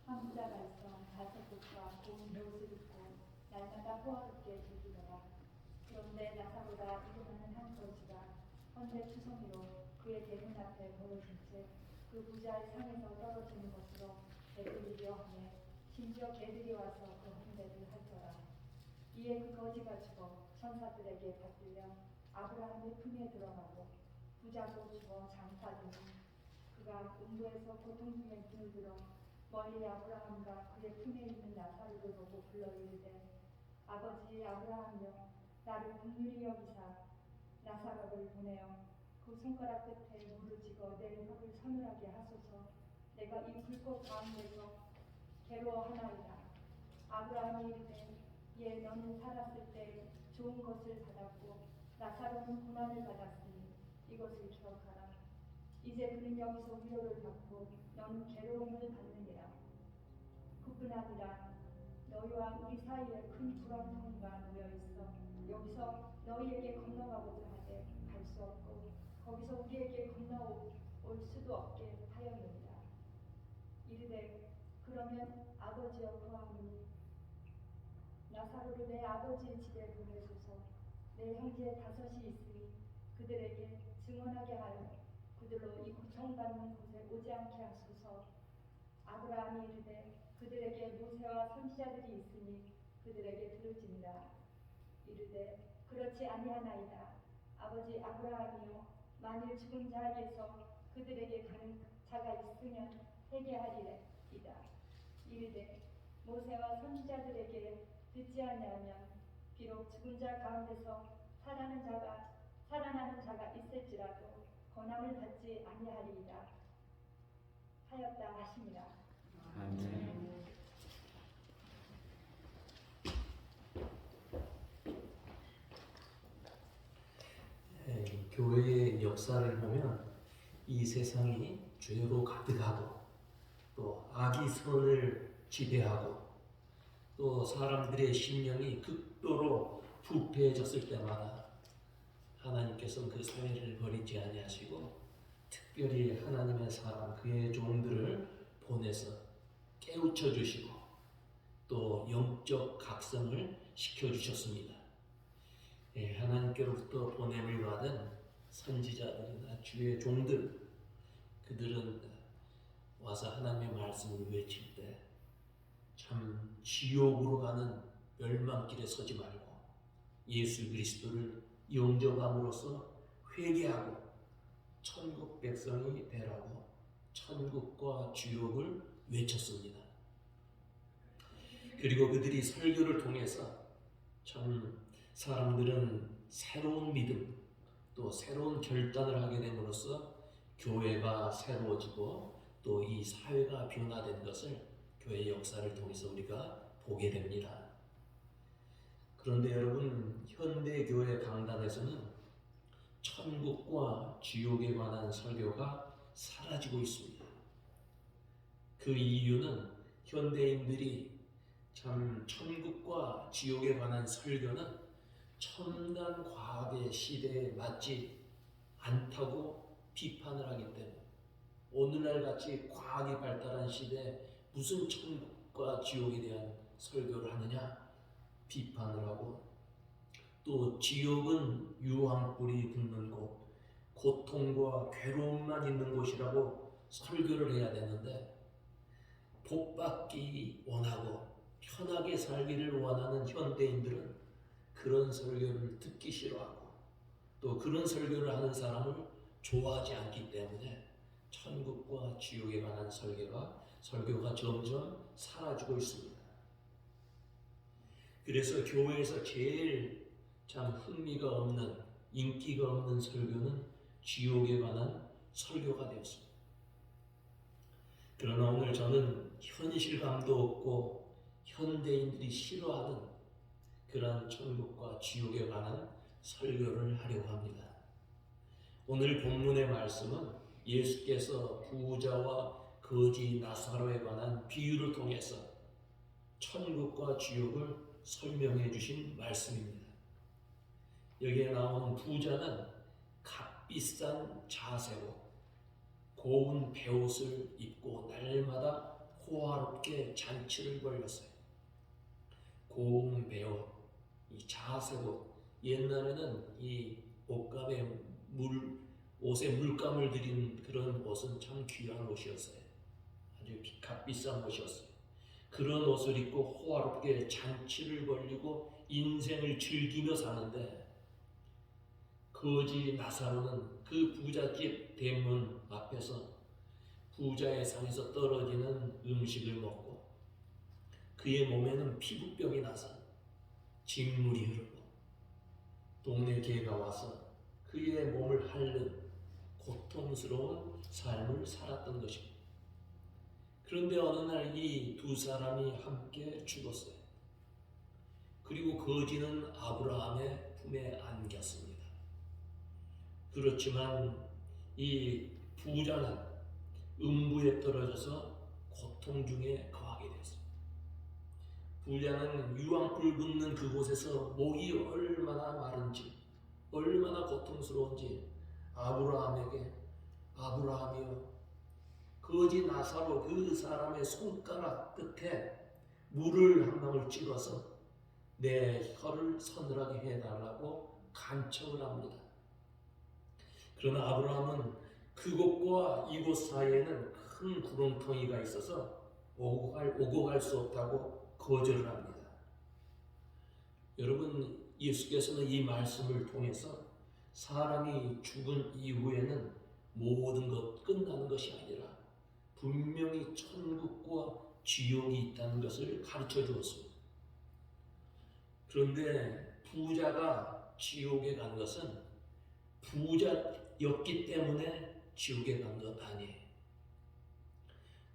한 부자가 있어 다섯 곳과 좋은 옷을 입고 날마다 호화롭게 즐기더라. 그런데 나사로라 이름하는 한 거지가 헌데 투성이로 그의 대문 앞에 모여진 채 그 부자의 상에서 떨어지는 것으로 애들이려 하며 심지어 개들이 와서 그 헌데를 핥더라. 이에 그 거지가 죽어 천사들에게 받들려 아브라함의 품에 들어가고 부자도 죽어 장사되니 그가 음부에서 고통 중에 눈을 들어 멀리 아브라함과 그의 품에 있는 나사로를 보고 불러 이르되 아버지 아브라함이여 나를 긍휼히 여기사 나사로를 보내어 그 손가락 끝에 물을 찍어 내 혀를 서늘하게 하소서. 내가 이 불꽃 가운데서 괴로워하나이다. 아브라함이 이르되 예 너는 살았을 때 좋은 것을 받았고 나사로는 고난을 받았으니 이것을 기억하라. 이제 그는 여기서 위로를 받고 너는 괴로움을 받느니라. 그뿐 아니라 너희와 우리 사이에 큰 구렁텅이가 놓여있어 여기서 너희에게 건너가고자 하되 갈 수 없고 거기서 우리에게 건너올 수도 없게 하였느니라. 이르되 그러면 아버지여 구하노니 나사로를 내 아버지의 집에 보내소서. 내 형제 다섯이 있으니 그들에게 증언하게 하여 그들로 이 고통받는 곳에 오지 않게 하소서. 아브라함이 이르되 그들에게 모세와 선지자들이 있으니 그들에게 들을지니라. 이르되 그렇지 아니하나이다. 아버지 아브라함이여 만일 죽은 자에게서 그들에게 가는 자가 있으면 회개하리이다. 이르되 모세와 선지자들에게 듣지 아니하면 비록 죽은 자 가운데서 살아나는 자가 있을지라도 권함을 받지 아니하리이다 하였다 하시니라. 아멘. 교회의 역사를 보면 이 세상이 죄로 가득하고 또 악이 선을 지배하고 또 사람들의 심령이 극도로 부패해졌을 때마다 하나님께서는 그 사회를 버리지 아니하시고 특별히 하나님의 사람 그의 종들을 보내서 깨우쳐 주시고 또 영적 각성을 시켜주셨습니다. 하나님께로부터 보냄을 받은 선지자들이나 주의 종들 그들은 와서 하나님의 말씀을 외칠 때 참 지옥으로 가는 멸망길에 서지 말고 예수 그리스도를 영접함으로써 회개하고 천국 백성이 되라고 천국과 지옥을 외쳤습니다. 그리고 그들이 설교를 통해서 참 사람들은 새로운 믿음 또 새로운 결단을 하게 됨으로써 교회가 새로워지고 또 이 사회가 변화된 것을 교회의 역사를 통해서 우리가 보게 됩니다. 그런데 여러분 현대 교회 강단에서는 천국과 지옥에 관한 설교가 사라지고 있습니다. 그 이유는 현대인들이 참 천국과 지옥에 관한 설교는 첨단 과학의 시대에 맞지 않다고 비판을 하기 때문에 오늘날 같이 과학이 발달한 시대에 무슨 천국과 지옥에 대한 설교를 하느냐 비판을 하고 또 지옥은 유황불이 붙는 곳 고통과 괴로움만 있는 곳이라고 설교를 해야 되는데 복받기 원하고 편하게 살기를 원하는 현대인들은 그런 설교를 듣기 싫어하고 또 그런 설교를 하는 사람을 좋아하지 않기 때문에 천국과 지옥에 관한 설교가 점점 사라지고 있습니다. 그래서 교회에서 제일 참 흥미가 없는 인기가 없는 설교는 지옥에 관한 설교가 되었습니다. 그러나 오늘 저는 현실감도 없고 현대인들이 싫어하는 그러한 천국과 지옥에 관한 설교를 하려고 합니다. 오늘 본문의 말씀은 예수께서 부자와 거지 나사로에 관한 비유를 통해서 천국과 지옥을 설명해 주신 말씀입니다. 여기에 나오는 부자는 값비싼 자세로 고운 베옷을 입고 날마다 호화롭게 잔치를 벌였어요. 고운 베옷, 이 자색옷, 옛날에는 이 옷감에 옷에 물감을 들인 그런 옷은 참 귀한 옷이었어요. 아주 값비싼 옷이었어요. 그런 옷을 입고 호화롭게 잔치를 벌이고 인생을 즐기며 사는데, 거지 나사로는 그 부잣집 대문 앞에서 부자의 상에서 떨어지는 음식을 먹고 그의 몸에는 피부병이 나서 진물이 흐르고 동네 개가 와서 그의 몸을 핥는 고통스러운 삶을 살았던 것입니다. 그런데 어느 날 이 두 사람이 함께 죽었어요. 그리고 거지는 아브라함의 품에 안겼습니다. 그렇지만 이 부자는 음부에 떨어져서 고통 중에 거하게 되었습니다. 부자는 유황불 붙는 그곳에서 목이 얼마나 마른지, 얼마나 고통스러운지 아브라함에게, 아브라함이여, 거지 나사로 그 사람의 손가락 끝에 물을 한 방울 찍어서 내 혀를 서늘하게 해달라고 간청을 합니다. 그러나 아브라함은 그곳과 이곳 사이에는 큰 구렁텅이가 있어서 오고 갈 수 없다고 거절을 합니다. 여러분, 예수께서는 이 말씀을 통해서 사람이 죽은 이후에는 모든 것 끝나는 것이 아니라 분명히 천국과 지옥이 있다는 것을 가르쳐 주었습니다. 그런데 부자가 지옥에 간 것은 부자였기 때문에 지옥에 간 것 아니에요.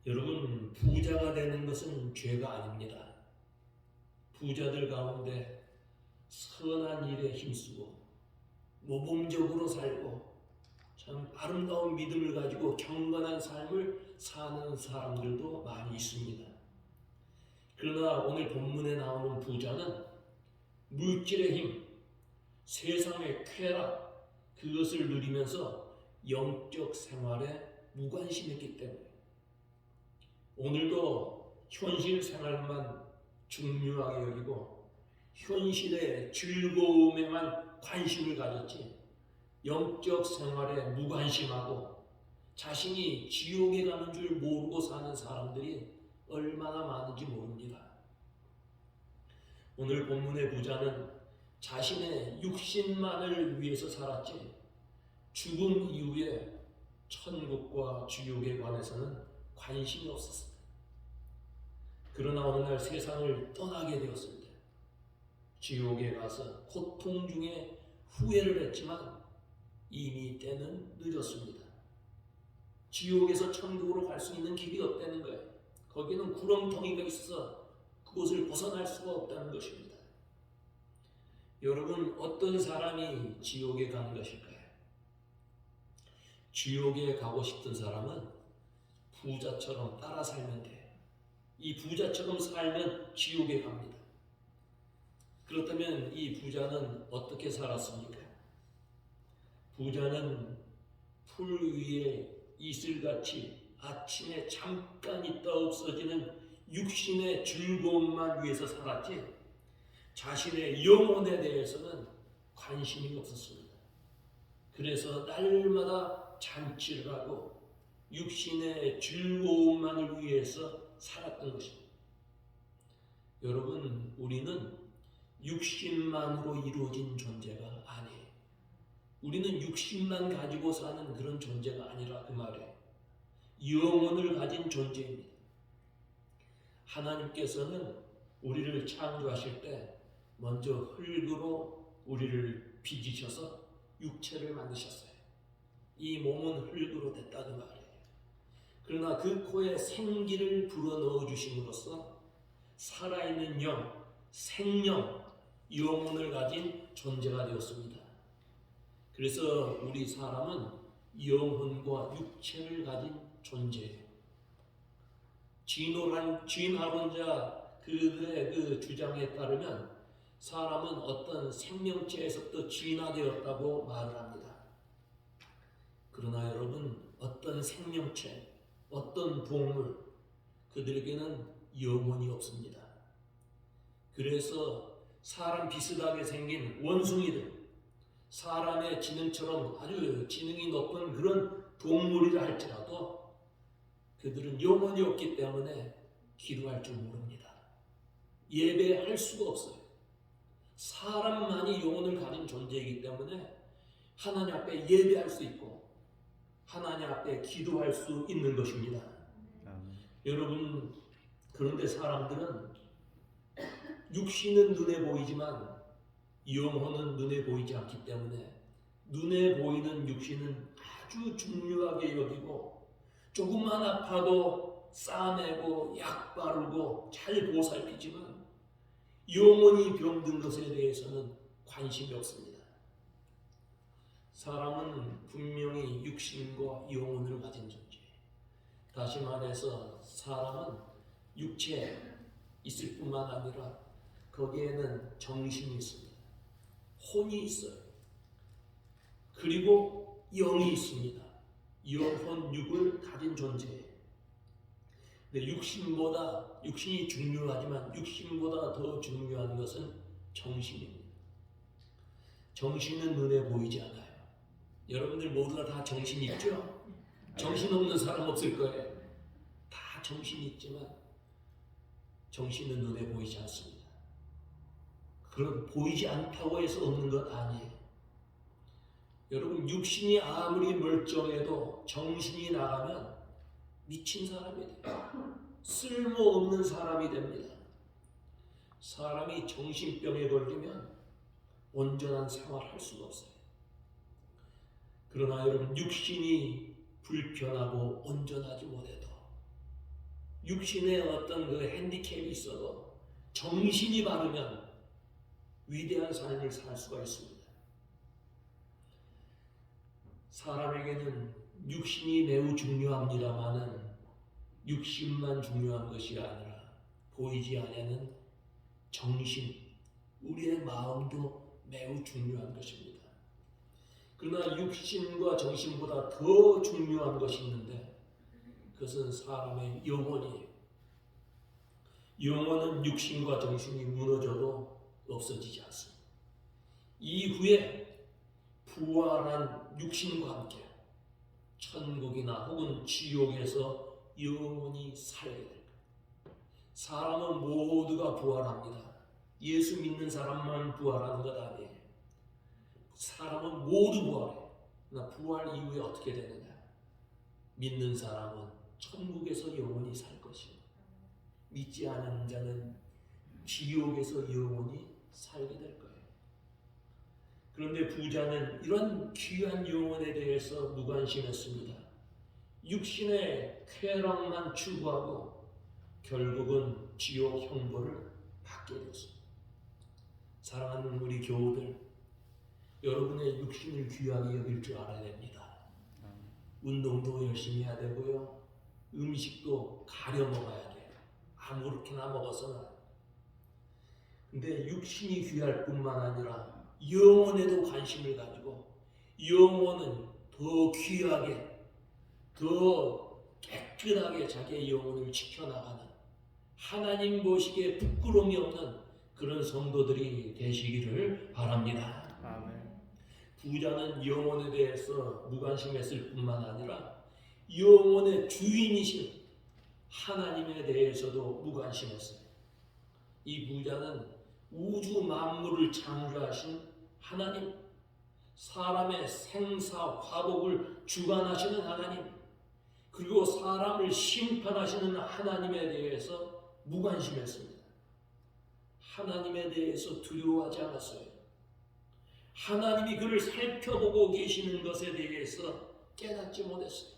여러분, 부자가 되는 것은 죄가 아닙니다. 부자들 가운데 선한 일에 힘쓰고 모범적으로 살고 참 아름다운 믿음을 가지고 경건한 삶을 사는 사람들도 많이 있습니다. 그러나 오늘 본문에 나오는 부자는 물질의 힘, 세상의 쾌락, 그것을 누리면서 영적 생활에 무관심했기 때문에 오늘도 현실 생활만 중요하게 여기고 현실의 즐거움에만 관심을 가졌지 영적 생활에 무관심하고 자신이 지옥에 가는 줄 모르고 사는 사람들이 얼마나 많은지 모릅니다. 오늘 본문의 부자는 자신의 육신만을 위해서 살았지 죽음 이후에 천국과 지옥에 관해서는 관심이 없었습니다. 그러나 어느 날 세상을 떠나게 되었을 때 지옥에 가서 고통 중에 후회를 했지만 이미 때는 늦었습니다. 지옥에서 천국으로 갈 수 있는 길이 없다는 거예요. 거기는 구렁텅이가 있어서 그곳을 벗어날 수가 없다는 것입니다. 여러분, 어떤 사람이 지옥에 가는 것일까요? 지옥에 가고 싶은 사람은 부자처럼 따라 살면 돼요. 이 부자처럼 살면 지옥에 갑니다. 그렇다면 이 부자는 어떻게 살았습니까? 부자는 풀 위에 이슬같이 아침에 잠깐 있다 없어지는 육신의 즐거움만 위해서 살았지 자신의 영혼에 대해서는 관심이 없었습니다. 그래서 날마다 잔치를 하고 육신의 즐거움만을 위해서 살았던 것입니다. 여러분, 우리는 육신만으로 이루어진 존재가 아니에요. 우리는 육신만 가지고 사는 그런 존재가 아니라 그 말이에요. 영혼을 가진 존재입니다. 하나님께서는 우리를 창조하실 때 먼저 흙으로 우리를 빚으셔서 육체를 만드셨어요. 이 몸은 흙으로 됐다 그 말이에요. 그러나 그 코에 생기를 불어넣어 주심으로써 살아있는 영, 생명, 영혼을 가진 존재가 되었습니다. 그래서 우리 사람은 영혼과 육체를 가진 존재예요. 진화론자 그들의 그 주장에 따르면 사람은 어떤 생명체에서부터 진화되었다고 말을 합니다. 그러나 여러분, 어떤 생명체, 어떤 동물, 그들에게는 영혼이 없습니다. 그래서 사람 비슷하게 생긴 원숭이들, 사람의 지능처럼 아주 지능이 높은 그런 동물이라 할지라도 그들은 영혼이 없기 때문에 기도할 줄 모릅니다. 예배할 수가 없어요. 사람만이 영혼을 가진 존재이기 때문에 하나님 앞에 예배할 수 있고 하나님 앞에 기도할 수 있는 것입니다. 여러분, 그런데 사람들은 육신은 눈에 보이지만 영혼은 눈에 보이지 않기 때문에 눈에 보이는 육신은 아주 중요하게 여기고 조금만 아파도 싸매고 약 바르고 잘 보살피지만 영혼이 병든 것에 대해서는 관심이 없습니다. 사람은 분명히 육신과 영혼을 가진 존재예요. 다시 말해서 사람은 육체 있을 뿐만 아니라 거기에는 정신이 있습니다. 혼이 있어요. 그리고 영이 있습니다. 영혼, 육을 가진 존재예요. 근데 육신이 중요하지만 육신보다 더 중요한 것은 정신입니다. 정신은 눈에 보이지 않아요. 여러분들 모두가 다 정신이 있죠? 정신없는 사람 없을 거예요. 다 정신이 있지만 정신은 눈에 보이지 않습니다. 그럼 보이지 않다고 해서 없는 것 아니에요. 여러분, 육신이 아무리 멀쩡해도 정신이 나가면 미친 사람이 돼요. 쓸모없는 사람이 됩니다. 사람이 정신병에 걸리면 온전한 생활을 할 수가 없어요. 그러나 여러분, 육신이 불편하고 온전하지 못해도 육신에 어떤 그 핸디캡이 있어도 정신이 바르면 위대한 삶을 살 수가 있습니다. 사람에게는 육신이 매우 중요합니다마는 육신만 중요한 것이 아니라 보이지 않는 정신, 우리의 마음도 매우 중요한 것입니다. 그러나 육신과 정신보다 더 중요한 것이 있는데 그것은 사람의 영혼이에요. 영혼은 육신과 정신이 무너져도 없어지지 않습니다. 이후에 부활한 육신과 함께 천국이나 혹은 지옥에서 영원히 살게 될 거예요. 사람은 모두가 부활합니다. 예수 믿는 사람만 부활하는 것 아니에요. 사람은 모두 부활해요. 그러나 부활 이후에 어떻게 되느냐? 믿는 사람은 천국에서 영원히 살 것이요, 믿지 않은 자는 지옥에서 영원히 살게 될 거예요. 그런데 부자는 이런 귀한 영혼에 대해서 무관심했습니다. 육신의 쾌락만 추구하고 결국은 지옥 형벌을 받게 되었습니다. 사랑하는 우리 교우들, 여러분의 육신을 귀하게 여길 줄 알아야 됩니다. 운동도 열심히 해야 되고요, 음식도 가려 먹어야 돼요. 아무렇게나 먹어서는 안 돼요. 근데 육신이 귀할 뿐만 아니라 영혼에도 관심을 가지고 영혼은 더 귀하게, 더 깨끗하게 자기의 영혼을 지켜나가는 하나님 보시기에 부끄러움이 없는 그런 성도들이 되시기를 바랍니다. 아멘. 부자는 영혼에 대해서 무관심했을 뿐만 아니라 영혼의 주인이신 하나님에 대해서도 무관심했어요. 이 부자는 우주 만물을 창조하신 하나님, 사람의 생사 화복을 주관하시는 하나님, 그리고 사람을 심판하시는 하나님에 대해서 무관심했습니다. 하나님에 대해서 두려워하지 않았어요. 하나님이 그를 살펴보고 계시는 것에 대해서 깨닫지 못했어요.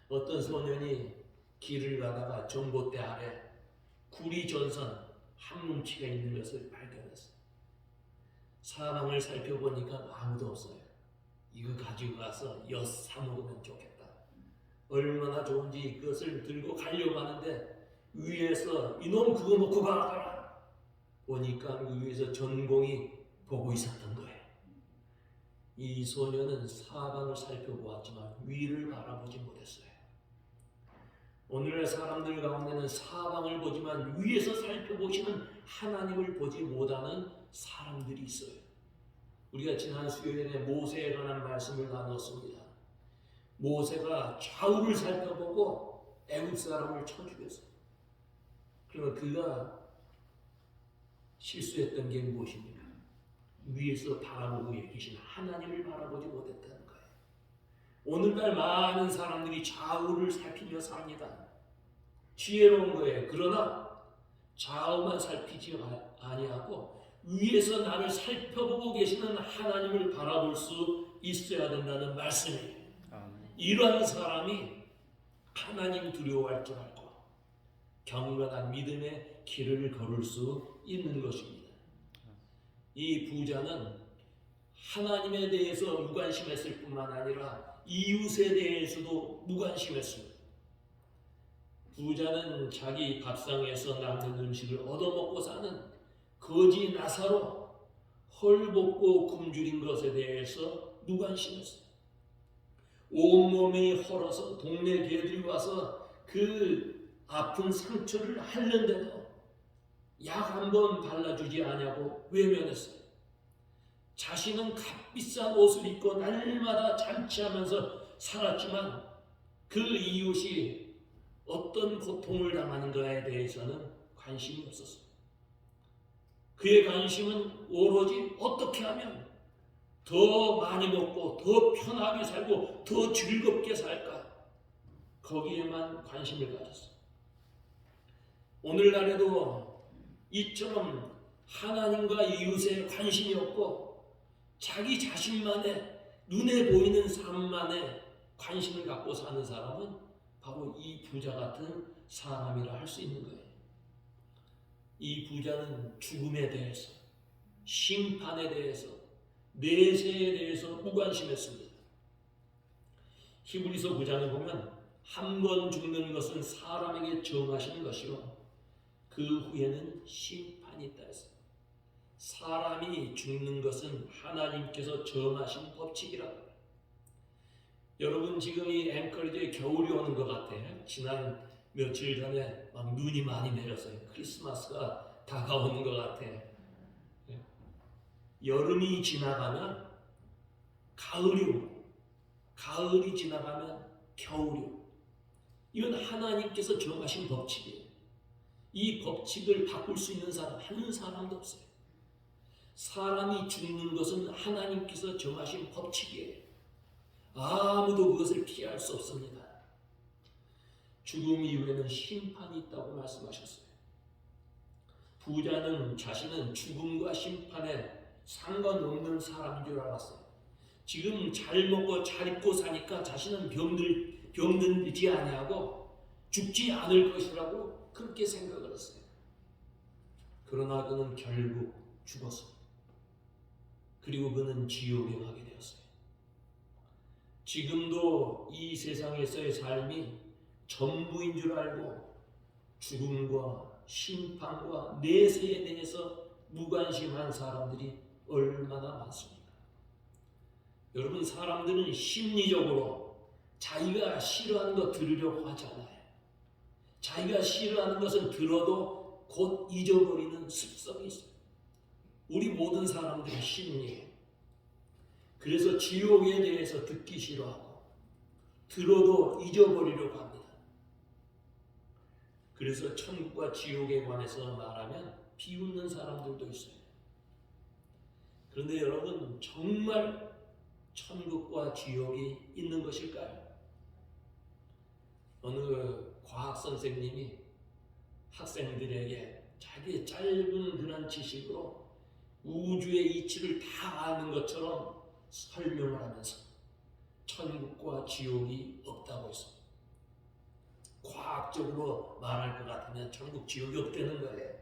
어떤 소년이 길을 가다가 전봇대 아래 구리 전선 한 뭉치가 있는 것을 발견했어요. 사방을 살펴보니까 아무도 없어요. 이거 가지고 가서 엿 사먹으면 좋겠다. 얼마나 좋은지 그것을 들고 가려고 하는데 위에서 이놈 그거 놓고 가라. 보니까 그 위에서 전공이 보고 있었던 거예요. 이 소녀는 사방을 살펴보았지만 위를 바라보지 못했어요. 오늘날 사람들 가운데는 사방을 보지만 위에서 살펴보시는 하나님을 보지 못하는 사람들이 있어요. 우리가 지난 수요일에 모세에 관한 말씀을 나눴습니다. 모세가 좌우를 살펴보고 애굽 사람을 쳐 죽였어요. 그러면 그가 실수했던 게 무엇입니까? 위에서 바라보고 계신 하나님을 바라보지 못했다는 거예요. 오늘날 많은 사람들이 좌우를 살피며 삽니다. 지혜로운 거예요. 그러나 좌우만 살피지 아니하고 위에서 나를 살펴보고 계시는 하나님을 바라볼 수 있어야 된다는 말씀이에요. 이러한 사람이 하나님 두려워할 줄 알고 경건한 믿음의 길을 걸을 수 있는 것입니다. 이 부자는 하나님에 대해서 무관심했을 뿐만 아니라 이웃에 대해서도 무관심했습니다. 부자는 자기 밥상에서 남는 음식을 얻어먹고 사는 거지 나사로 헐벗고 굶주린 것에 대해서 무관심했어요. 온몸이 헐어서 동네 개들이 와서 그 아픈 상처를 핥는데도 약 한 번 발라주지 않냐고 외면했어요. 자신은 값비싼 옷을 입고 날마다 잔치하면서 살았지만 그 이웃이 어떤 고통을 당하는가에 대해서는 관심이 없었어요. 그의 관심은 오로지 어떻게 하면 더 많이 먹고 더 편하게 살고 더 즐겁게 살까, 거기에만 관심을 가졌어요. 오늘날에도 이처럼 하나님과 이웃에 관심이 없고 자기 자신만의 눈에 보이는 삶만에 관심을 갖고 사는 사람은 바로 이 부자 같은 사람이라 할 수 있는 거예요. 이 부자는 죽음에 대해서, 심판에 대해서, 내세에 대해서 무관심했습니다. 히브리서 9장에 보면 한 번 죽는 것은 사람에게 정하신 것이요 그 후에는 심판이 있다 했어요. 사람이 죽는 것은 하나님께서 정하신 법칙이라고. 여러분 지금 이 앵커리지에 겨울이 오는 것 같아요. 지난 며칠 전에 막 눈이 많이 내렸어요. 크리스마스가 다가오는 것 같아요. 여름이 지나가면 가을이 오고 가을이 지나가면 겨울이 오고, 이건 하나님께서 정하신 법칙이에요. 이 법칙을 바꿀 수 있는 사람 한 사람도 없어요. 사람이 죽는 것은 하나님께서 정하신 법칙이에요. 아무도 그것을 피할 수 없습니다. 죽음 이후에는 심판이 있다고 말씀하셨어요. 부자는 자신은 죽음과 심판에 상관없는 사람인 줄 알았어요. 지금 잘 먹고 잘 입고 사니까 자신은 병들지 아니하고 죽지 않을 것이라고 그렇게 생각을 했어요. 그러나 그는 결국 죽었습니다. 그리고 그는 지옥에 가게 되었어요. 지금도 이 세상에서의 삶이 전부인 줄 알고 죽음과 심판과 내세에 대해서 무관심한 사람들이 얼마나 많습니까? 여러분, 사람들은 심리적으로 자기가 싫어하는 거 들으려고 하지 않아요. 자기가 싫어하는 것은 들어도 곧 잊어버리는 습성이 있어요. 우리 모든 사람들의 심리예요. 그래서 지옥에 대해서 듣기 싫어하고 들어도 잊어버리려고 합니다. 그래서 천국과 지옥에 관해서 말하면 비웃는 사람들도 있어요. 그런데 여러분, 정말 천국과 지옥이 있는 것일까요? 어느 과학 선생님이 학생들에게 자기의 짧은 그런 지식으로 우주의 이치를 다 아는 것처럼 설명을 하면서 천국과 지옥이 없다고 했습니다. 과학적으로 말할 것 같으면 천국, 지옥이 없다는 거예요.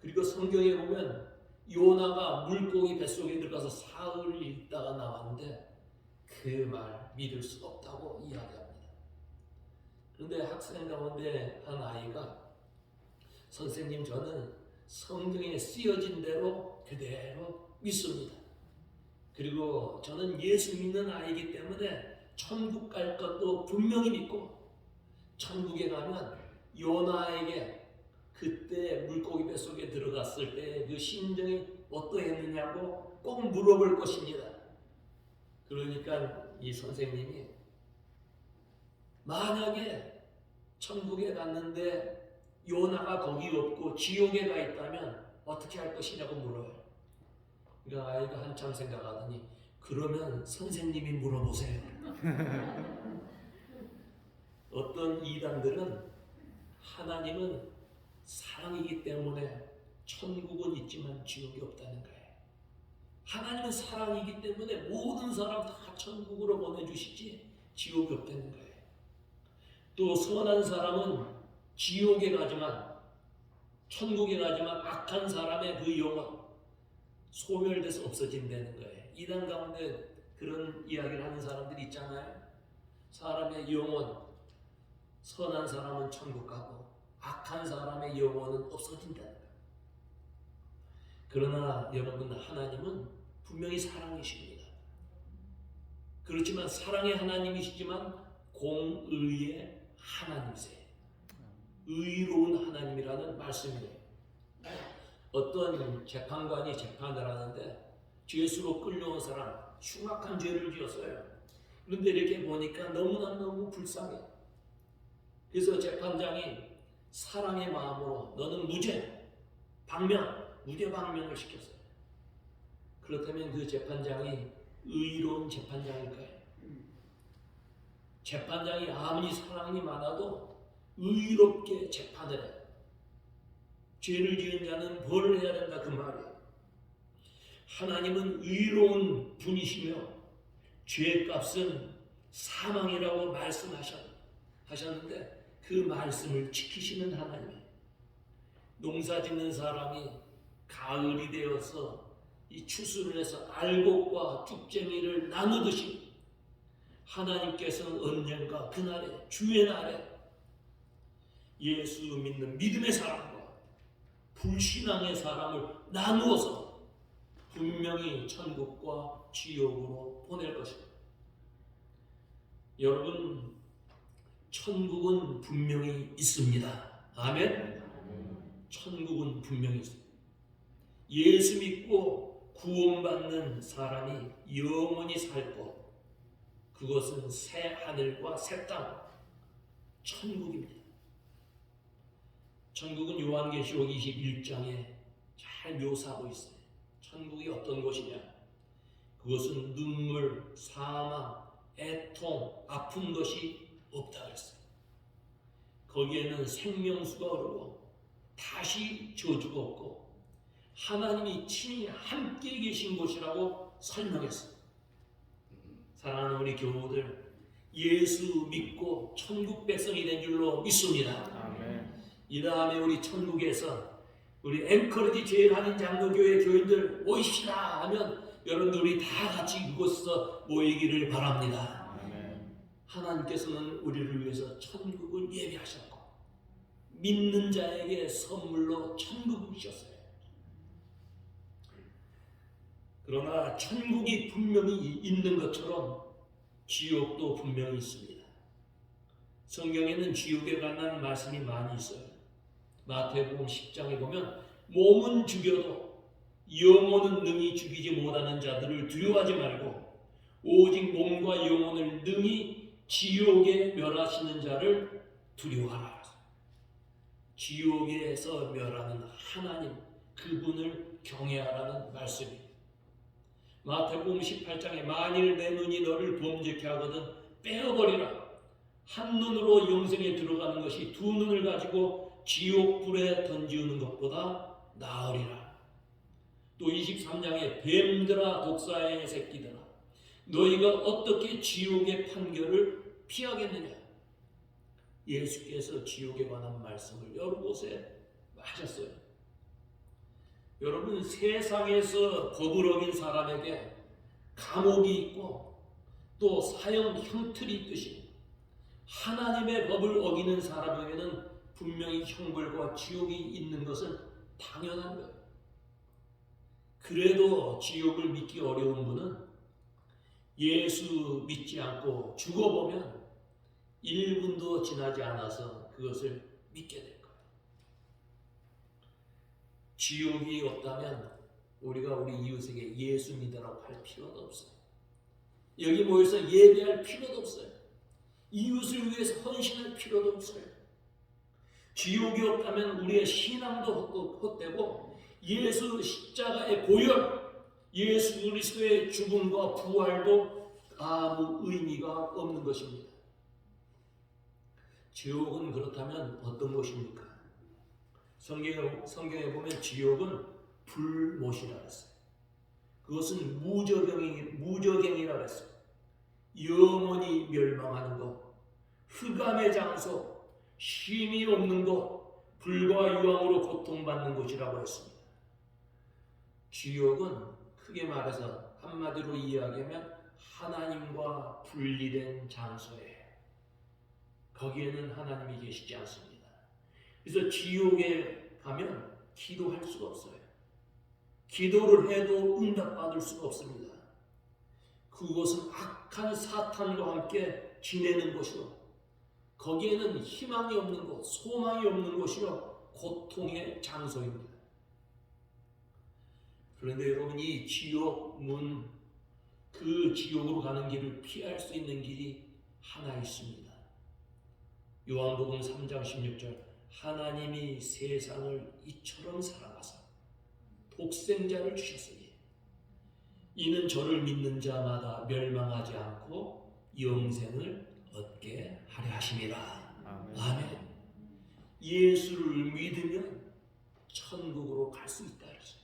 그리고 성경에 보면 요나가 물고기 뱃속에 들어가서 사흘 있다가 나왔는데 그 말 믿을 수 없다고 이야기합니다. 그런데 학생 가운데 한 아이가, 선생님, 저는 성경에 쓰여진 대로 그대로 믿습니다. 그리고 저는 예수 믿는 아이이기 때문에 천국 갈 것도 분명히 믿고 천국에 가면 요나에게 그때 물고기 뱃속에 들어갔을 때 그 심정이 어떠했느냐고 꼭 물어볼 것입니다. 그러니까 이 선생님이 만약에 천국에 갔는데 요나가 거기 없고 지옥에 가 있다면 어떻게 할 것이냐고 물어요. 그러니까 아이가 한참 생각하더니 그러면 선생님이 물어보세요. 어떤 이단들은 하나님은 사랑이기 때문에 천국은 있지만 지옥이 없다는 거예요. 하나님은 사랑이기 때문에 모든 사람 다 천국으로 보내주시지 지옥이 없다는 거예요. 또 선한 사람은 지옥에 가지만 천국에 가지만 악한 사람의 그 영혼 소멸돼서 없어진다는 거예요. 이단 가운데 그런 이야기를 하는 사람들이 있잖아요. 사람의 영혼, 선한 사람은 천국 가고 악한 사람의 영혼은 없어진다는 거예요. 그러나 여러분, 하나님은 분명히 사랑이십니다. 그렇지만 사랑의 하나님이시지만 공의의 하나님이세요. 의로운 하나님이라는 말씀이에요. 어떤 재판관이 재판을 하는데 죄수로 끌려온 사람, 흉악한 죄를 지었어요. 그런데 이렇게 보니까 너무 불쌍해. 그래서 재판장이 사랑의 마음으로 너는 무죄 방면을 시켰어요. 그렇다면 그 재판장이 의로운 재판장일까요? 재판장이 아무리 사랑이 많아도 의롭게 재판을 해요. 죄를 지은 자는 벌을 해야 된다 그 말이에요. 하나님은 의로운 분이시며 죄값은 사망이라고 말씀하셨는데 그 말씀을 지키시는 하나님이에요. 농사 짓는 사람이 가을이 되어서 이 추수를 해서 알곡과 쭉쟁이를 나누듯이 하나님께서는 언젠가 그날에 주의 날에 예수 믿는 믿음의 사람과 불신앙의 사람을 나누어서 분명히 천국과 지옥으로 보낼 것입니다. 여러분, 천국은 분명히 있습니다. 아멘? 천국은 분명히 있습니다. 예수 믿고 구원받는 사람이 영원히 살 곳, 그것은 새 하늘과 새 땅, 천국입니다. 천국은 요한계시록 21장에 잘 묘사하고 있어요. 천국이 어떤 곳이냐? 그것은 눈물, 사망, 애통, 아픈 것이 없다 그랬어요. 거기에는 생명수가 흐르고 다시 저주가 없고 하나님이 친히 함께 계신 곳이라고 설명했어요. 사랑하는 우리 교우들, 예수 믿고 천국 백성이 된 줄로 믿습니다. 아멘. 이 다음에 우리 천국에서 우리 앵커리지 제일 한인 장로교회 교인들 모이시라 하면 여러분들 우리 다 같이 그곳에서 모이기를 바랍니다. 아멘. 하나님께서는 우리를 위해서 천국을 예비하셨고 믿는 자에게 선물로 천국을 주셨어요. 그러나 천국이 분명히 있는 것처럼 지옥도 분명히 있습니다. 성경에는 지옥에 관한 말씀이 많이 있어요. 마태복음 10장에 보면 몸은 죽여도 영혼은 능히 죽이지 못하는 자들을 두려워하지 말고 오직 몸과 영혼을 능히 지옥에 멸하시는 자를 두려워하라. 지옥에서 멸하는 하나님, 그분을 경외하라는 말씀입니다. 마태복음 18장에 만일 내 눈이 너를 범죄케 하거든 빼어버리라. 한 눈으로 영생에 들어가는 것이 두 눈을 가지고 지옥 불에 던지우는 것보다 나으리라. 또 23장에 뱀들아 독사의 새끼들아 너희가 어떻게 지옥의 판결을 피하겠느냐. 예수께서 지옥에 관한 말씀을 여러 곳에 하셨어요. 여러분, 세상에서 법을 어긴 사람에게 감옥이 있고 또 사형 형틀이 있듯이 하나님의 법을 어기는 사람에게는 분명히 형벌과 지옥이 있는 것은 당연한 거예요. 그래도 지옥을 믿기 어려운 분은 예수 믿지 않고 죽어보면 1분도 지나지 않아서 그것을 믿게 될 거예요. 지옥이 없다면 우리가 우리 이웃에게 예수 믿으라고 할 필요도 없어요. 여기 모여서 예배할 필요도 없어요. 이웃을 위해서 헌신할 필요도 없어요. 지옥이 없다면 우리의 신앙도 헛되고 예수 십자가의 보혈, 예수 그리스도의 죽음과 부활도 아무 의미가 없는 것입니다. 지옥은 그렇다면 어떤 곳입니까? 성경에 보면 지옥은 불못이라 했어요. 그것은 무저갱이라 했어요. 영원히 멸망하는 것, 흑암의 장소, 쉼이 없는 것, 불과 유황으로 고통받는 곳이라고 했습니다. 지옥은 크게 말해서 한마디로 이야기하면 하나님과 분리된 장소예요. 거기에는 하나님이 계시지 않습니다. 그래서 지옥에 가면 기도할 수가 없어요. 기도를 해도 응답받을 수가 없습니다. 그곳은 악한 사탄과 함께 지내는 곳이요, 거기에는 희망이 없는 곳, 소망이 없는 곳이요, 고통의 장소입니다. 그런데 여러분, 이 지옥 문, 그 지옥으로 가는 길을 피할 수 있는 길이 하나 있습니다. 요한복음 3장 16절, 하나님이 세상을 이처럼 사랑하사 독생자를 주셨으니 이는 저를 믿는 자마다 멸망하지 않고 영생을 얻게 하려 하심이라. 아멘. 예수를 믿으면 천국으로 갈 수 있다 그랬어요.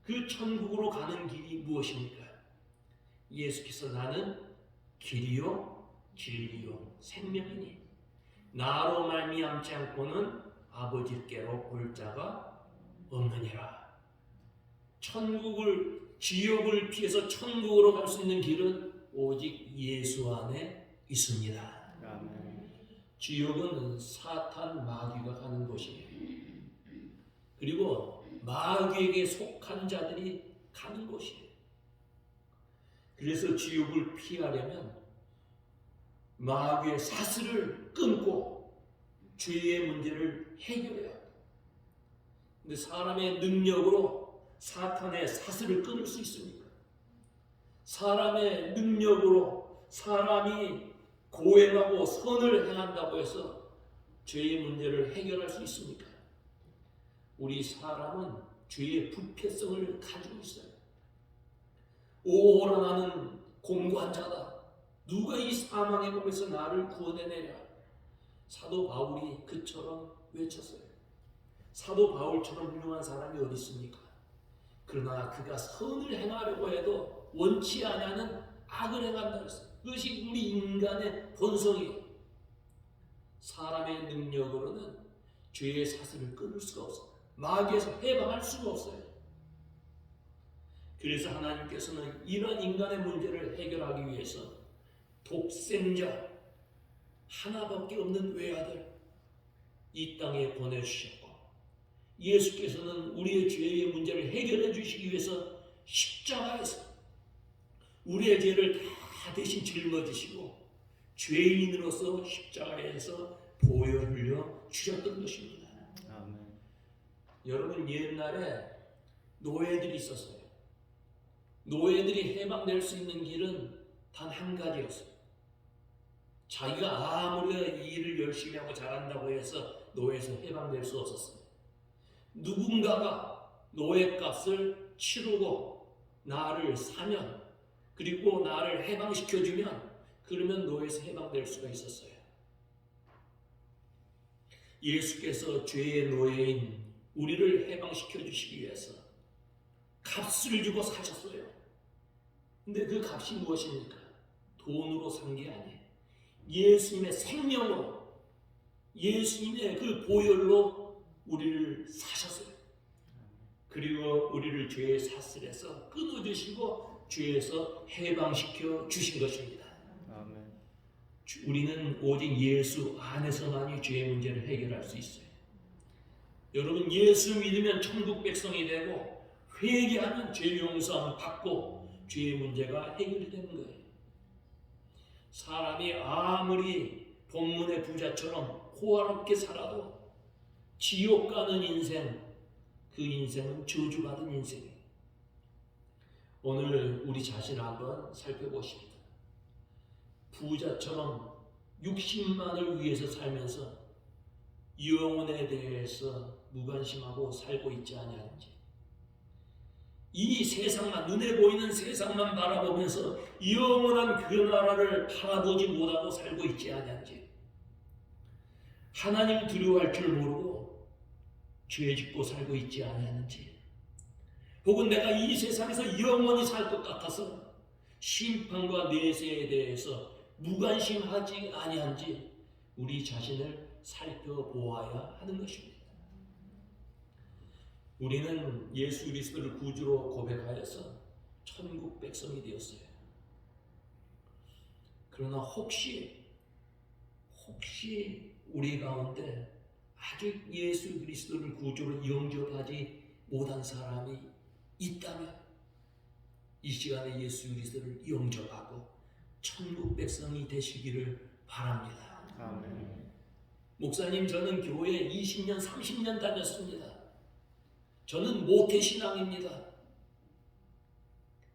그 천국으로 가는 길이 무엇입니까? 예수께서 나는 길이요 진리요 생명이니 나로 말미암지 않고는 아버지께로 올 자가 없느니라. 지옥을 피해서 천국으로 갈 수 있는 길은 오직 예수 안에 있습니다. 아멘. 지옥은 사탄 마귀가 가는 곳이에요. 그리고 마귀에게 속한 자들이 가는 곳이에요. 그래서 지옥을 피하려면 마귀의 사슬을 끊고 죄의 문제를 해결해야 합니다. 근데 사람의 능력으로 사탄의 사슬을 끊을 수 있습니까? 사람의 능력으로 사람이 고행하고 선을 행한다고 해서 죄의 문제를 해결할 수 있습니까? 우리 사람은 죄의 부패성을 가지고 있어요. 오호라 나는 공고한 자다. 누가 이 사망의 몸에서 나를 구원해내랴. 사도 바울이 그처럼 외쳤어요. 사도 바울처럼 훌륭한 사람이 어디 있습니까? 그러나 그가 선을 행하려고 해도 원치 아니하는 악을 행한다 그랬어요. 그것이 우리 인간의 본성이에요. 사람의 능력으로는 죄의 사슬을 끊을 수가 없어요. 마귀에서 해방할 수가 없어요. 그래서 하나님께서는 이런 인간의 문제를 해결하기 위해서 독생자 하나밖에 없는 외아들 이 땅에 보내주셨고, 예수께서는 우리의 죄의 문제를 해결해 주시기 위해서 십자가에서 우리의 죄를 다 대신 짊어지시고 죄인으로서 십자가에서 보혈 흘려 주셨던 것입니다. 아멘. 여러분, 옛날에 노예들이 있었어요. 노예들이 해방될 수 있는 길은 단 한 가지였어요. 자기가 아무리 일을 열심히 하고 잘한다고 해서 노예에서 해방될 수 없었어요. 누군가가 노예값을 치르고 나를 사면, 그리고 나를 해방시켜주면, 그러면 노예에서 해방될 수가 있었어요. 예수께서 죄의 노예인 우리를 해방시켜 주시기 위해서 값을 주고 사셨어요. 근데 그 값이 무엇입니까? 돈으로 산 게 아니에요. 예수님의 생명으로, 예수님의 그 보혈로 우리를 사셨어요. 그리고 우리를 죄의 사슬에서 끊어주시고 죄에서 해방시켜 주신 것입니다. 아멘. 우리는 오직 예수 안에서만이 죄의 문제를 해결할 수 있어요. 여러분, 예수 믿으면 천국 백성이 되고 회개하면 죄 용서함을 받고 죄의 문제가 해결이 되는 거예요. 사람이 아무리 본문의 부자처럼 호화롭게 살아도 지옥 가는 인생, 그 인생은 저주받은 인생이에요. 오늘 우리 자신을 한번 살펴보십니다. 부자처럼 육신만을 위해서 살면서 영혼에 대해서 무관심하고 살고 있지 아니하는지, 이 세상만, 눈에 보이는 세상만 바라보면서 영원한 그 나라를 바라보지 못하고 살고 있지 아니하는지, 하나님 두려워할 줄 모르고 죄 짓고 살고 있지 아니하는지, 혹은 내가 이 세상에서 영원히 살 것 같아서 심판과 내세에 대해서 무관심하지 아니한지 우리 자신을 살펴보아야 하는 것입니다. 우리는 예수 그리스도를 구주로 고백하여서 천국 백성이 되었어요. 그러나 혹시 우리 가운데 아직 예수 그리스도를 구주로 영접하지 못한 사람이 있다면 이 시간에 예수 그리스도를 영접하고 천국 백성이 되시기를 바랍니다. 아멘. 목사님, 저는 교회 20년, 30년 다녔습니다. 저는 모태신앙입니다.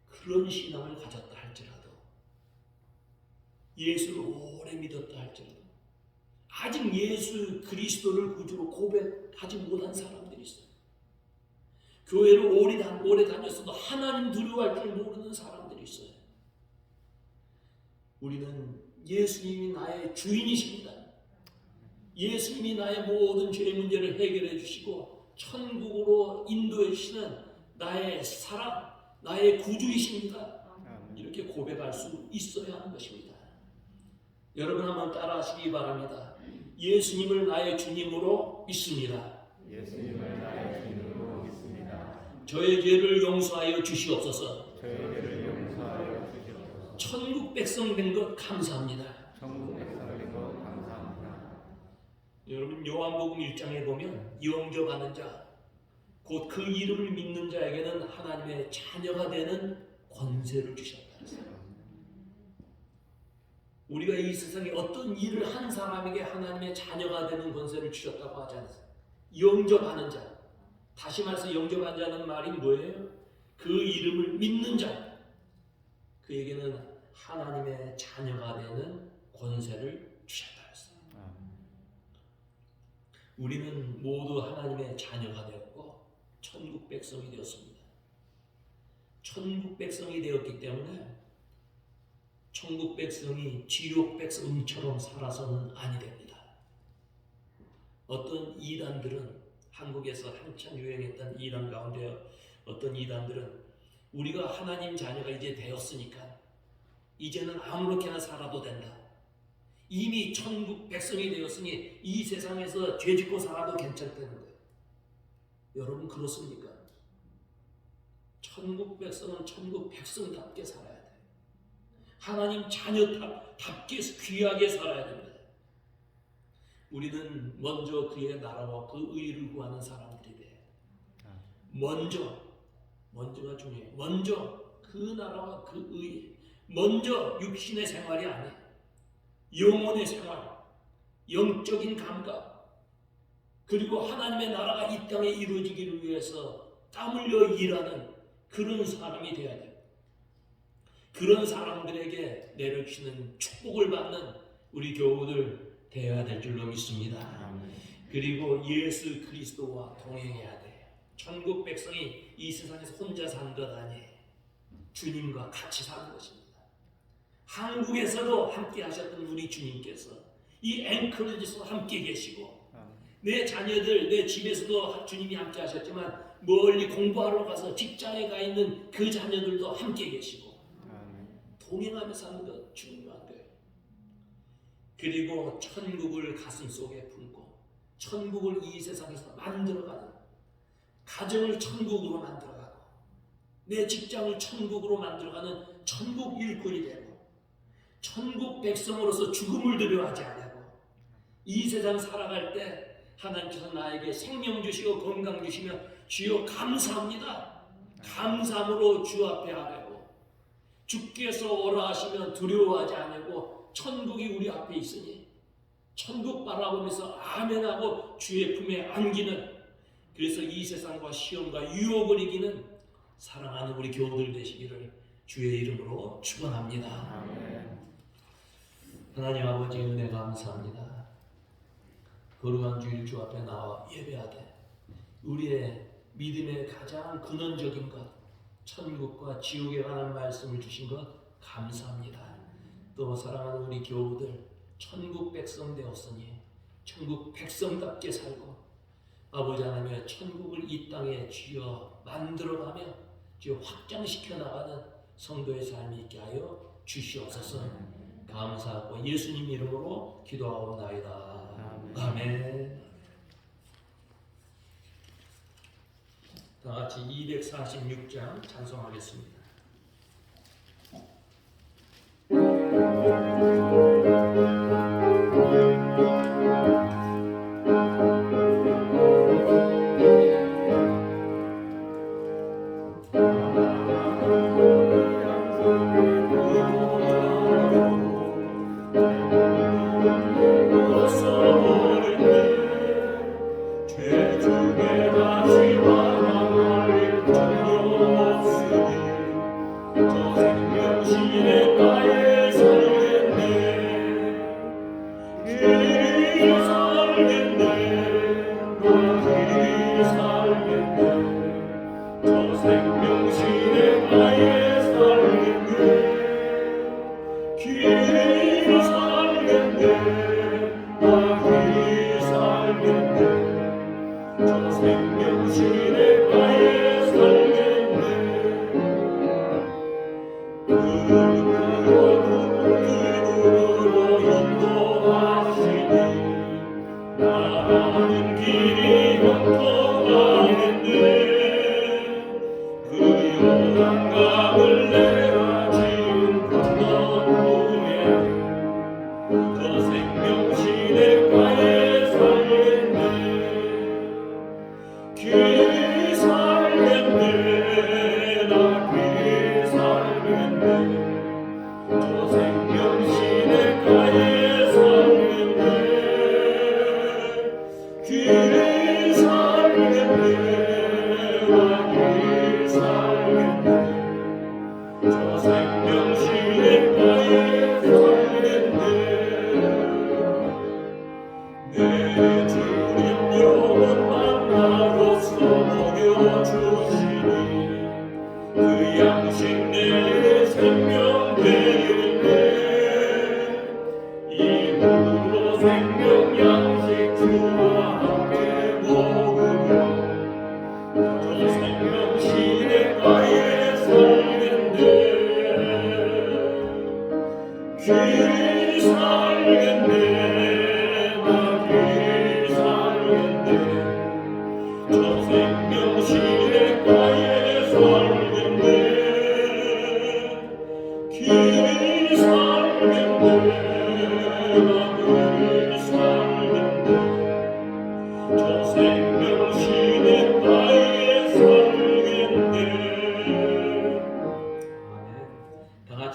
그런 신앙을 가졌다 할지라도, 예수를 오래 믿었다 할지라도 아직 예수 그리스도를 구주로 고백하지 못한 사람들이 있어요. 교회를 오래 다녔어도 하나님 두려워할 줄 모르는 사람들이 있어요. 우리는 예수님이 나의 주인이십니다. 예수님이 나의 모든 죄 문제를 해결해 주시고 천국으로 인도해 주시는 나의 사랑, 나의 구주이십니다. 이렇게 고백할 수 있어야 하는 것입니다. 여러분 한번 따라하시기 바랍니다. 예수님을 나의 주님으로 믿습니다. 예수님을 나의 주님으로 믿습니다. 저의 죄를 용서하여 주시옵소서. 저의 죄를 용서하여 주시옵소서. 천국 백성 된 것 감사합니다. 천국 백성 된 것 감사합니다. 여러분 요한복음 1장에 보면 영접하는 자, 곧 그 이름을 믿는 자에게는 하나님의 자녀가 되는 권세를 주셨다. 우리가 이 세상에 어떤 일을 한 사람에게 하나님의 자녀가 되는 권세를 주셨다고 하지 않습니까? 영접하는 자. 다시 말해서 영접하는 자는 말이 뭐예요? 그 이름을 믿는 자. 그에게는 하나님의 자녀가 되는 권세를 주셨다 했어요. 우리는 모두 하나님의 자녀가 되었고 천국 백성이 되었습니다. 천국 백성이 되었기 때문에 천국 백성이 지옥 백성처럼 살아서는 아니 됩니다. 어떤 이단들은, 한국에서 한참 유행했던 이단 가운데 어떤 이단들은 우리가 하나님 자녀가 이제 되었으니까 이제는 아무렇게나 살아도 된다. 이미 천국 백성이 되었으니 이 세상에서 죄 짓고 살아도 괜찮다는 거예요. 여러분 그렇습니까? 천국 백성은 천국 백성답게 살아야 돼요. 하나님 자녀답게 귀하게 살아야 됩니다. 우리는 먼저 그의 나라와 그 의를 구하는 사람들이 돼요. 먼저가 중요해요. 먼저 그 나라와 그 의, 먼저 육신의 생활이 아니에요. 영혼의 생활, 영적인 감각, 그리고 하나님의 나라가 이 땅에 이루어지기를 위해서 땀 흘려 일하는 그런 사람이 되어야 돼요. 그런 사람들에게 내려주시는 축복을 받는 우리 교우들 되어야 될 줄로 믿습니다. 그리고 예수 그리스도와 동행해야 돼요. 천국 백성이 이 세상에서 혼자 사는 것 아니에요. 주님과 같이 사는 것입니다. 한국에서도 함께 하셨던 우리 주님께서 이 앵커리지에서 함께 계시고, 내 자녀들, 내 집에서도 주님이 함께 하셨지만 멀리 공부하러 가서 직장에 가 있는 그 자녀들도 함께 계시고, 동행하며 사는 것 중요한 거예요. 그리고 천국을 가슴 속에 품고 천국을 이 세상에서 만들어가는, 가정을 천국으로 만들어가고 내 직장을 천국으로 만들어가는 천국 일꾼이 되고, 천국 백성으로서 죽음을 두려워하지 않고 이 세상 살아갈 때 하나님께서 나에게 생명 주시고 건강 주시며 주여 감사합니다, 감사함으로 주 앞에 아뢰고, 주께서 오라 하시면 두려워하지 않고 천국이 우리 앞에 있으니 천국 바라보면서 아멘하고 주의 품에 안기는, 그래서 이 세상과 시험과 유혹을 이기는 사랑하는 우리 교우들 되시기를 주의 이름으로 축원합니다. 아멘. 하나님 아버지 은혜 감사합니다. 거룩한 주일 주 앞에 나와 예배하되 우리의 믿음의 가장 근원적인 것, 천국과 지옥에 관한 말씀을 주신 것 감사합니다. 또 사랑하는 우리 교우들 천국 백성 되었으니 천국 백성답게 살고 아버지 하나님의 천국을 이 땅에 쥐어 만들어가며 쥐어 확장시켜 나가는 성도의 삶이 있게 하여 주시옵소서. 감사하고 예수님 이름으로 기도하옵나이다. 아멘. 다 같이 246장 찬송하겠습니다.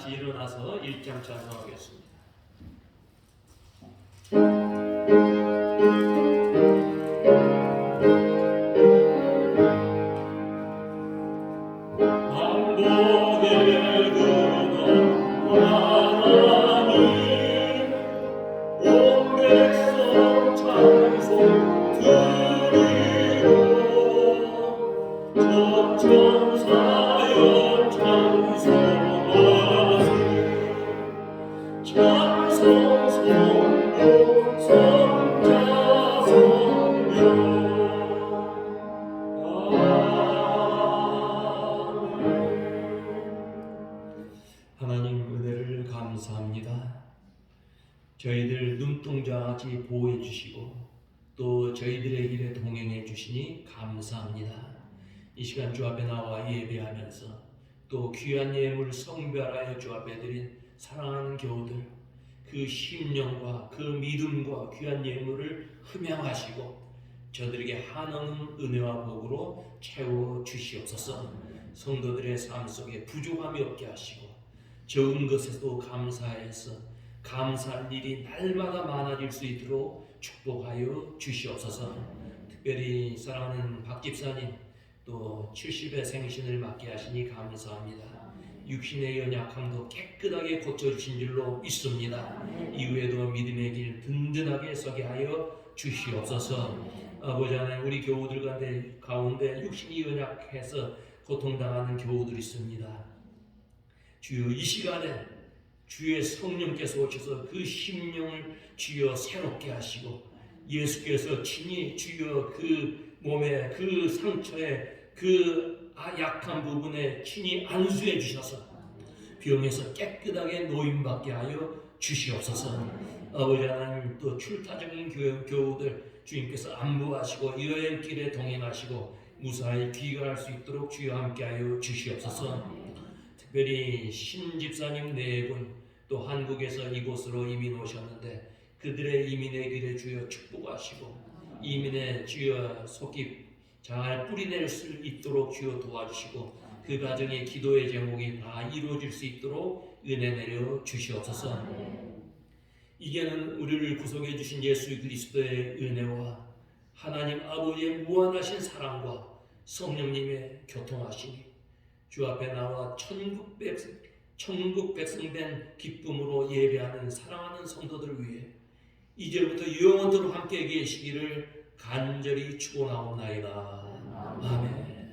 일어나서 1장 찬송하겠습니다. 하나님 은혜를 감사합니다. 저희들 눈동자같이 보호해 주시고 또 저희들의 길에 동행해 주시니 감사합니다. 이 시간 주 앞에 나와 예배하면서 또 귀한 예물 성별하여 주 앞에 드린 사랑하는 교우들, 그 심령과 그 믿음과 귀한 예물을 흠양하시고 저들에게 한없는 은혜와 복으로 채워 주시옵소서. 성도들의 삶 속에 부족함이 없게 하시고 적은 것에도 감사해서 감사할 일이 날마다 많아질 수 있도록 축복하여 주시옵소서. 특별히 사랑하는 박 집사님 또 70의 생신을 맞게 하시니 감사합니다. 육신의 연약함도 깨끗하게 고쳐주신 줄로 믿습니다. 이후에도 믿음의 길 든든하게 서게 하여 주시옵소서. 아버지 하나님, 우리 교우들 가운데 육신이 연약해서 고통당하는 교우들이 있습니다. 주여, 이 시간에 주의 성령께서 오셔서 그 심령을 주여 새롭게 하시고, 예수께서 친히 주여 그 몸에 그 상처에 그 약한 부분에 친히 안수해 주셔서 병에서 깨끗하게 노임받게 하여 주시옵소서. 아버지 하나님, 또 출타적인 교우들 주님께서 안부하시고 여행길에 동행하시고 무사히 귀가할 수 있도록 주여 함께하여 주시옵소서. 특별히 신집사님 4분 또 한국에서 이곳으로 이민 오셨는데 그들의 이민의 길에 주여 축복하시고 이민의 주여 속이 잘 뿌리낼 수 있도록 주여 도와주시고 그 가정의 기도의 제목이 다 이루어질 수 있도록 은혜 내려 주시옵소서. 이제는 우리를 구속해 주신 예수 그리스도의 은혜와 하나님 아버지의 무한하신 사랑과 성령님의 교통하심이 주 앞에 나와 천국 백성 된 기쁨으로 예배하는 사랑하는 성도들 위해 이제부터 영원토록 함께 계시기를 간절히 축원하옵나이다. 아멘.